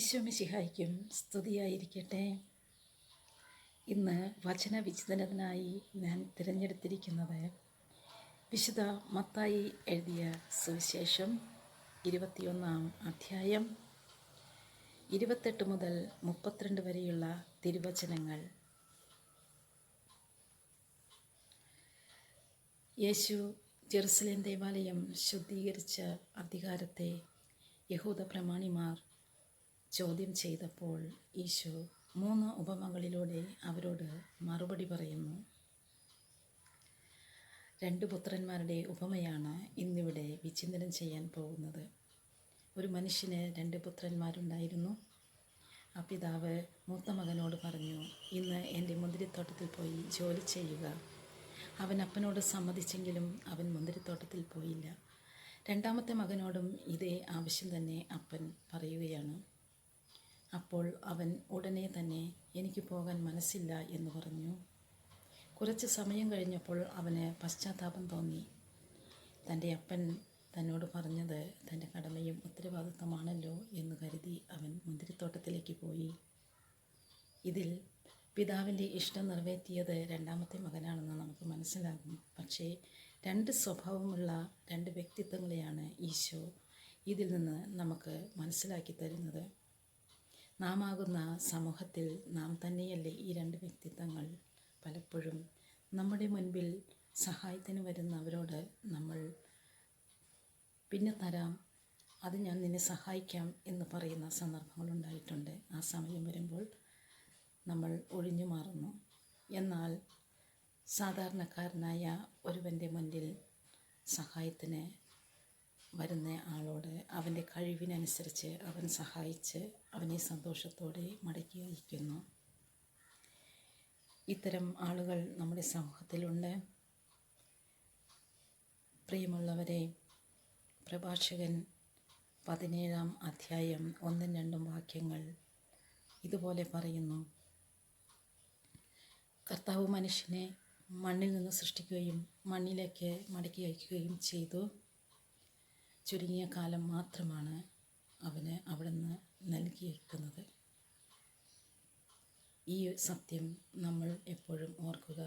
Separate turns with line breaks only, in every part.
ഈശോ മിശിഹായ്ക്കും സ്തുതിയായിരിക്കട്ടെ. ഇന്ന് വചനവിചിന്തനത്തിനായി ഞാൻ തിരഞ്ഞെടുത്തിരിക്കുന്നത് വിശുദ്ധ മത്തായി എഴുതിയ സുവിശേഷം 21-ാം അധ്യായം 28 മുതൽ 32 വരെയുള്ള തിരുവചനങ്ങൾ. യേശു ജെറുസലേം ദേവാലയം ശുദ്ധീകരിച്ച അധികാരത്തെ യഹൂദ പ്രമാണിമാർ ചോദ്യം ചെയ്തപ്പോൾ ഈശോ 3 ഉപമകളിലൂടെ അവരോട് മറുപടി പറയുന്നു. 2 പുത്രന്മാരുടെ ഉപമയാണ് ഇന്നിവിടെ വിചിന്തനം ചെയ്യാൻ പോകുന്നത്. ഒരു മനുഷ്യന് 2 പുത്രന്മാരുണ്ടായിരുന്നു. ആ പിതാവ് മൂത്ത മകനോട് പറഞ്ഞു, ഇന്ന് എൻ്റെ മുന്തിരിത്തോട്ടത്തിൽ പോയി ജോലി ചെയ്യുക. അവൻ അപ്പനോട് സമ്മതിച്ചെങ്കിലും അവൻ മുന്തിരിത്തോട്ടത്തിൽ പോയില്ല. 2ാമത്തെ മകനോടും ഇതേ ആവശ്യം തന്നെ അപ്പൻ പറയുകയാണ്. അപ്പോൾ അവൻ ഉടനെ തന്നെ എനിക്ക് പോകാൻ മനസ്സില്ല എന്ന് പറഞ്ഞു. കുറച്ച് സമയം കഴിഞ്ഞപ്പോൾ അവന് പശ്ചാത്താപം തോന്നി. തൻ്റെ അപ്പൻ തന്നോട് പറഞ്ഞത് തൻ്റെ കടമയും ഉത്തരവാദിത്തമാണല്ലോ എന്ന് കരുതി അവൻ മുന്തിരിത്തോട്ടത്തിലേക്ക് പോയി. ഇതിൽ പിതാവിൻ്റെ ഇഷ്ടം നിറവേറ്റിയത് 2ാമത്തെ മകനാണെന്ന് നമുക്ക് മനസ്സിലാകും. പക്ഷേ 2 സ്വഭാവമുള്ള 2 വ്യക്തിത്വങ്ങളെയാണ് ഈശോ ഇതിൽ നിന്ന് നമുക്ക് മനസ്സിലാക്കി തരുന്നത്. നാം ആകുന്ന സമൂഹത്തിൽ നാം തന്നെയല്ലേ ഈ 2 വ്യക്തിത്വങ്ങൾ? പലപ്പോഴും നമ്മുടെ മുൻപിൽ സഹായത്തിന് വരുന്നവരോട് നമ്മൾ പിന്നെ തരാം, അത് ഞാൻ നിന്നെ സഹായിക്കാം എന്ന് പറയുന്ന സന്ദർഭങ്ങളുണ്ടായിട്ടുണ്ട്. ആ സമയം വരുമ്പോൾ നമ്മൾ ഒഴിഞ്ഞു മാറുന്നു. എന്നാൽ സാധാരണക്കാരനായ ഒരുവൻ്റെ മുന്നിൽ സഹായത്തിന് വരുന്ന ആളോട് അവൻ്റെ കഴിവിനനുസരിച്ച് അവൻ സഹായിച്ച് അവനെ സന്തോഷത്തോടെ മടക്കി അയക്കുന്നു. ഇത്തരം ആളുകൾ നമ്മുടെ സമൂഹത്തിലുണ്ട്. പ്രിയമുള്ളവരെ, പ്രഭാഷകൻ 17-ാം അധ്യായം 1-2 വാക്യങ്ങൾ ഇതുപോലെ പറയുന്നു. കർത്താവ് മനുഷ്യനെ മണ്ണിൽ നിന്ന് സൃഷ്ടിക്കുകയും മണ്ണിലേക്ക് മടക്കി അയക്കുകയും ചെയ്തു. ചുരുങ്ങിയ കാലം മാത്രമാണ് അവന് അവിടുന്ന് നൽകിയിരിക്കുന്നത്. ഈ സത്യം നമ്മൾ എപ്പോഴും ഓർക്കുക.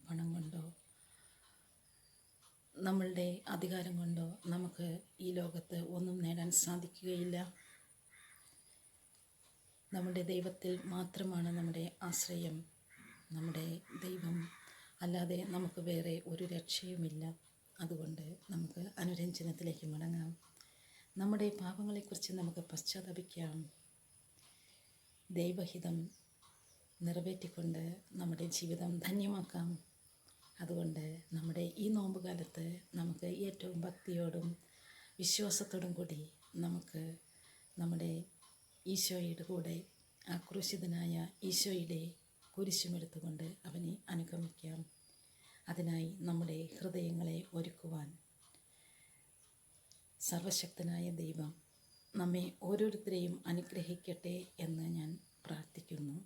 പണം കൊണ്ടോ നമ്മളുടെ അധികാരം കൊണ്ടോ നമുക്ക് ഈ ലോകത്ത് ഒന്നും നേടാൻ സാധിക്കുകയില്ല. നമ്മുടെ ദൈവത്തിൽ മാത്രമാണ് നമ്മുടെ ആശ്രയം. നമ്മുടെ ദൈവം അല്ലാതെ നമുക്ക് വേറെ ഒരു രക്ഷയുമില്ല. അതുകൊണ്ട് നമുക്ക് അനുരഞ്ജനത്തിലേക്ക് മടങ്ങാം. നമ്മുടെ പാപങ്ങളെക്കുറിച്ച് നമുക്ക് പശ്ചാത്തപിക്കാം. ദൈവഹിതം നിറവേറ്റിക്കൊണ്ട് നമ്മുടെ ജീവിതം ധന്യമാക്കാം. അതുകൊണ്ട് നമ്മുടെ ഈ നോമ്പുകാലത്ത് നമുക്ക് ഏറ്റവും ഭക്തിയോടും വിശ്വാസത്തോടും കൂടി നമുക്ക് നമ്മുടെ ഈശോയുടെ കൂടെ ആ ക്രൂശിതനായ ഈശോയുടെ കുരിശുമെടുത്തുകൊണ്ട് അവനെ അനുഗമിക്കാം. അതിനായി നമ്മുടെ ഹൃദയങ്ങളെ ഒരുക്കുവാൻ സർവശക്തനായ ദൈവം നമ്മെ ഓരോരുത്തരെയും അനുഗ്രഹിക്കട്ടെ എന്ന് ഞാൻ പ്രാർത്ഥിക്കുന്നു.